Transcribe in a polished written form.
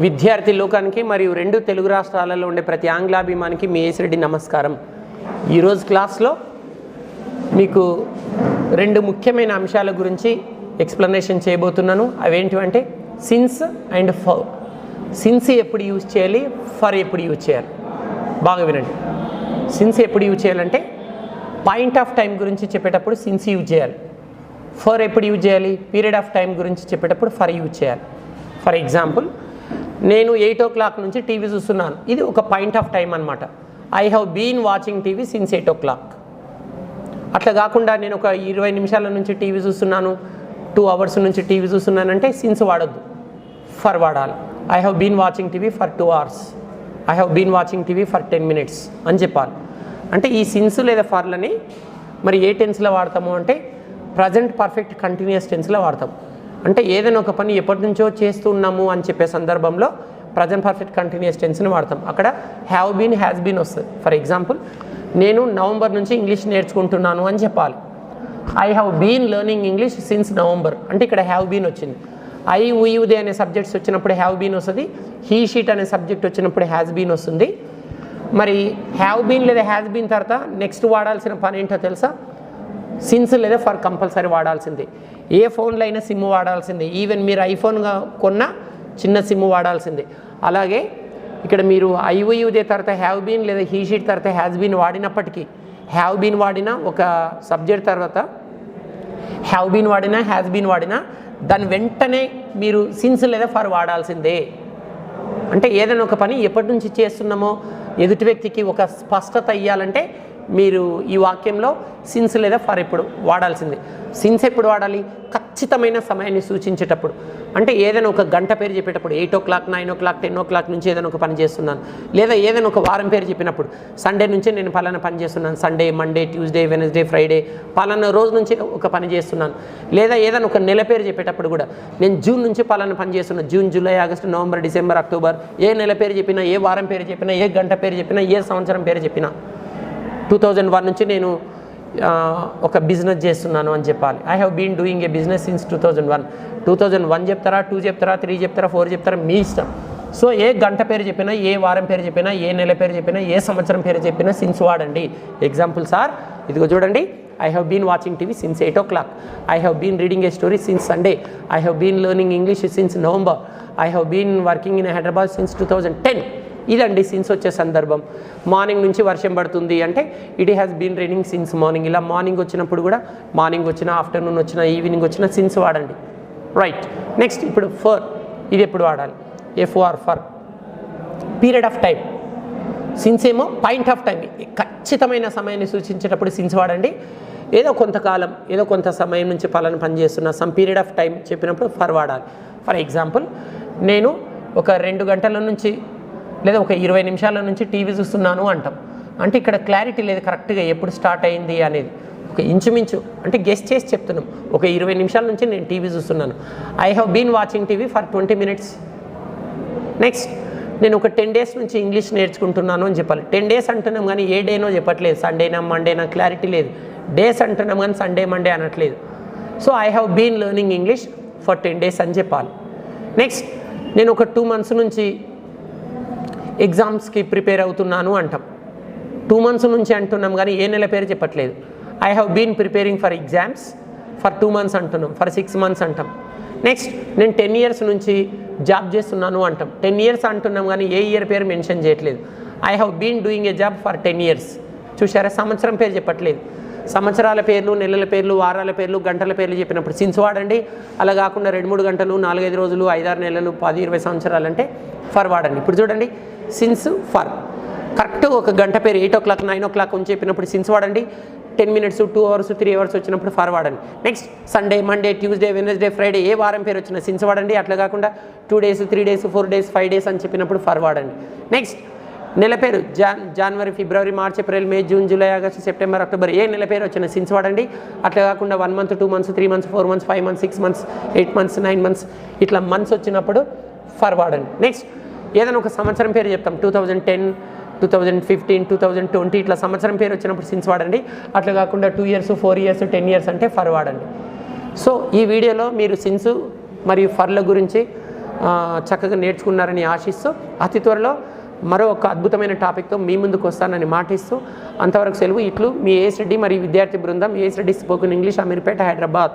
విద్యార్థి లోకానికి మరియు రెండు తెలుగు రాష్ట్రాలలో ఉండే ప్రతి ఆంగ్లాభిమానికి మీ A.S. రెడ్డి నమస్కారం. ఈరోజు క్లాస్లో మీకు రెండు ముఖ్యమైన అంశాల గురించి ఎక్స్ప్లెనేషన్ చేయబోతున్నాను. అవేంటివంటే సిన్స్ అండ్ ఫర్. సిన్స్ ఎప్పుడు యూజ్ చేయాలి, ఫర్ ఎప్పుడు యూజ్ చేయాలి, బాగా వినండి. సిన్స్ ఎప్పుడు యూజ్ చేయాలంటే పాయింట్ ఆఫ్ టైం గురించి చెప్పేటప్పుడు సిన్స్ యూజ్ చేయాలి. ఫర్ ఎప్పుడు యూజ్ చేయాలి, పీరియడ్ ఆఫ్ టైం గురించి చెప్పేటప్పుడు ఫర్ యూజ్ చేయాలి. ఫర్ ఎగ్జాంపుల్, నేను 8 o'clock నుంచి టీవీ చూస్తున్నాను, ఇది ఒక పాయింట్ ఆఫ్ టైం అనమాట. I have been watching TV since 8 o'clock. అట్లా కాకుండా నేను ఒక 20 నిమిషాల నుంచి టీవీ చూస్తున్నాను, 2 hours నుంచి టీవీ చూస్తున్నానంటే సిన్స్ వాడొద్దు, ఫర్ వాడాలి. I have been watching TV for 2 hours, I have been watching TV for 10 minutes అని చెప్పాలి. అంటే ఈ సిన్స్ లేదా ఫర్లని మరి ఏ టెన్స్లో వాడతాము అంటే ప్రజెంట్ పర్ఫెక్ట్ కంటిన్యూస్ టెన్స్లో వాడతాం. అంటే ఏదైనా ఒక పని ఎప్పటి నుంచో చేస్తున్నాము అని చెప్పే సందర్భంలో ప్రజెంట్ పర్ఫెక్ట్ కంటిన్యూస్ టెన్స్ని వాడతాం. అక్కడ హ్యావ్ బీన్, హ్యాస్ బీన్ వస్తుంది. ఫర్ ఎగ్జాంపుల్, నేను నవంబర్ నుంచి ఇంగ్లీష్ నేర్చుకుంటున్నాను అని చెప్పాలి. I have been learning English since November అంటే ఇక్కడ హ్యావ్ బీన్ వచ్చింది. ఐ, వి, దే అనే సబ్జెక్ట్స్ వచ్చినప్పుడు హ్యావ్ బీన్ వస్తుంది. హీ, షీట్ అనే సబ్జెక్ట్ వచ్చినప్పుడు హ్యాస్ బీన్ వస్తుంది. మరి హ్యావ్ బీన్ లేదా హ్యాస్ బీన్ తర్వాత నెక్స్ట్ వాడాల్సిన పని ఏంటో తెలుసా? సిన్స్ లేదా ఫర్ కంపల్సరీ వాడాల్సిందే. ఏ ఫోన్లో అయినా సిమ్ వాడాల్సిందే. ఈవెన్ మీరు ఐఫోన్గా కొన్న చిన్న సిమ్ వాడాల్సిందే. అలాగే ఇక్కడ మీరు ఐఓయూదే తర్వాత హ్యావ్ బీన్ లేదా హీ షీట్ తర్వాత హ్యాస్ బీన్ వాడినప్పటికీ, హ్యావ్ బీన్ వాడినా ఒక సబ్జెక్ట్ తర్వాత హ్యావ్ బీన్ వాడినా హ్యాస్ బీన్ వాడినా దాని వెంటనే మీరు సిన్స్ లేదా ఫర్ వాడాల్సిందే. అంటే ఏదైనా ఒక పని ఎప్పటి నుంచి చేస్తున్నామో ఎదుటి వ్యక్తికి ఒక స్పష్టత ఇవ్వాలంటే మీరు ఈ వాక్యంలో సిన్స్ లేదా ఫర్ ఎప్పుడు వాడాల్సిందే. సిన్స్ ఎప్పుడు వాడాలి? ఖచ్చితమైన సమయాన్ని సూచించేటప్పుడు. అంటే ఏదైనా ఒక గంట పేరు చెప్పేటప్పుడు 8 o'clock, 9 o'clock, 10 o'clock నుంచి ఏదైనా ఒక పని చేస్తున్నాను, లేదా ఏదైనా ఒక వారం పేరు చెప్పినప్పుడు సండే నుంచి నేను పలానా పని చేస్తున్నాను, Sunday, Monday, Tuesday, Wednesday, Friday పలానా రోజు నుంచి ఒక పని చేస్తున్నాను. లేదా ఏదైనా ఒక నెల పేరు చెప్పేటప్పుడు కూడా నేను జూన్ నుంచి పలానా పని చేస్తున్నాను, June, July, August, November, December, October, ఏ నెల పేరు చెప్పినా, ఏ వారం పేరు చెప్పినా, ఏ గంట పేరు చెప్పినా, ఏ సంవత్సరం పేరు చెప్పినా 2001 నుంచి నేను ఒక బిజినెస్ చేస్తున్నాను అని చెప్పాలి. I have been doing a business since 2001. 2001 చెప్తారా, 2 చెప్తారా, 3 చెప్తారా, 4 చెప్తారా, మీ ఇష్టం. సో ఏ గంట పేరు చెప్పినా, ఏ వారం పేరు చెప్పినా, ఏ నెల పేరు చెప్పినా, ఏ సంవత్సరం పేరు చెప్పినా సిన్స్ వాడండి. ఎగ్జాంపుల్స్ ఆర్, ఇదిగో చూడండి. I have been watching TV since 8 o'clock. I have been reading a story since Sunday. I have been learning English since November. I have been working in Hyderabad since 2010. ఇదండి since వచ్చే సందర్భం. Morning నుంచి వర్షం పడుతుంది అంటే it has been raining since morning. ఇలా morning వచ్చినప్పుడు కూడా మార్నింగ్ వచ్చినా, ఆఫ్టర్నూన్ వచ్చినా, ఈవినింగ్ వచ్చినా సిన్స్ వాడండి. రైట్. నెక్స్ట్ ఇప్పుడు ఫర్, ఇది ఎప్పుడు వాడాలి? F R, for period of time. Since ఏమో పాయింట్ ఆఫ్ టైం, ఖచ్చితమైన సమయాన్ని సూచించేటప్పుడు సిన్స్ వాడండి. ఏదో కొంతకాలం, ఏదో కొంత సమయం నుంచి పలానా పని చేస్తున్నా, సమ్ పీరియడ్ ఆఫ్ టైం చెప్పినప్పుడు ఫర్ వాడాలి. ఫర్ ఎగ్జాంపుల్, నేను ఒక 2 గంటల నుంచి లేదా ఒక 20 నిమిషాల నుంచి టీవీ చూస్తున్నాను అంటాం. అంటే ఇక్కడ క్లారిటీ లేదు కరెక్ట్గా ఎప్పుడు స్టార్ట్ అయింది అనేది. ఒక ఇంచుమించు అంటే గెస్ట్ చేసి చెప్తున్నాం. ఒక 20 నిమిషాల నుంచి నేను టీవీ చూస్తున్నాను. I have been watching TV for 20 minutes. Next, నేను ఒక 10 days నుంచి ఇంగ్లీష్ నేర్చుకుంటున్నాను అని చెప్పాలి. 10 days అంటున్నాం కానీ ఏ డేనో చెప్పట్లేదు, సండేనా, మండేనా, క్లారిటీ లేదు. డేస్ అంటున్నాం కానీ సండే, మండే అనట్లేదు. So I have been learning English for 10 days అని చెప్పాలి. నెక్స్ట్, నేను ఒక 2 months నుంచి ఎగ్జామ్స్కి ప్రిపేర్ అవుతున్నాను అంటాం. 2 months నుంచి అంటున్నాం కానీ ఏ నెల పేరు చెప్పట్లేదు. I have been preparing for exams for 2 months అంటున్నాం, ఫర్ 6 months అంటాం. నెక్స్ట్, నేను 10 years నుంచి జాబ్ చేస్తున్నాను అంటాం. 10 years అంటున్నాం కానీ ఏ ఇయర్ పేరు మెన్షన్ చేయట్లేదు. I have been doing a job for 10 years. చూసారా, సంవత్సరం పేరు చెప్పట్లేదు. సంవత్సరాల పేర్లు, నెలల పేర్లు, వారాల పేర్లు, గంటల పేర్లు చెప్పినప్పుడు సిన్స్ వాడండి. అలా కాకుండా 2-3 గంటలు, 4-5 రోజులు, 5-6 నెలలు, 10-20 సంవత్సరాలు అంటే ఫర్ వాడండి. ఇప్పుడు చూడండి, సిన్స్ ఫర్. కరెక్ట్ ఒక గంట పేరు 8 o'clock, 9 o'clock అని చెప్పినప్పుడు సిన్స్ వాడండి. 10 minutes, 2 hours, 3 hours వచ్చినప్పుడు ఫర్ వాడండి. Next, Sunday, Monday, Tuesday, Wednesday, Friday ఏ వారం పేరు వచ్చినా సిన్స్ వాడండి. అట్లా కాకుండా 2 days, 3 days, 4 days, 5 days అని చెప్పినప్పుడు ఫర్ వాడండి. నెక్స్ట్, నెల పేరు జనవరి, ఫిబ్రవరి, March, April, May, June, July, August, September, October ఏ నెల పేరు వచ్చినా సిన్స్ వాడండి. అట్లా కాకుండా 1 month, 2 months, 3 months, 4 months, 5 months, 6 months, 8 months, 9 months ఇట్లా మంత్స్ వచ్చినప్పుడు ఫర్ వాడండి. నెక్స్ట్, ఏదైనా ఒక సంవత్సరం పేరు చెప్తాం, 2010, 2015, 2020 ఇట్లా సంవత్సరం పేరు వచ్చినప్పుడు సిన్స్ వాడండి. అట్లా కాకుండా 2 years, 4 years, 10 years అంటే ఫర్ వాడండి. సో ఈ వీడియోలో మీరు సిన్స్ మరియు ఫర్ల గురించి చక్కగా నేర్చుకున్నారని ఆశిస్తూ అతి త్వరలో మరో ఒక అద్భుతమైన టాపిక్తో మీ ముందుకు వస్తానని మాటిస్తూ అంతవరకు సెలవు. ఇట్లు మీ A.S. రెడ్డి మరియు విద్యార్థి బృందం. A.S. Reddy spoken English, Ameerpet, Hyderabad.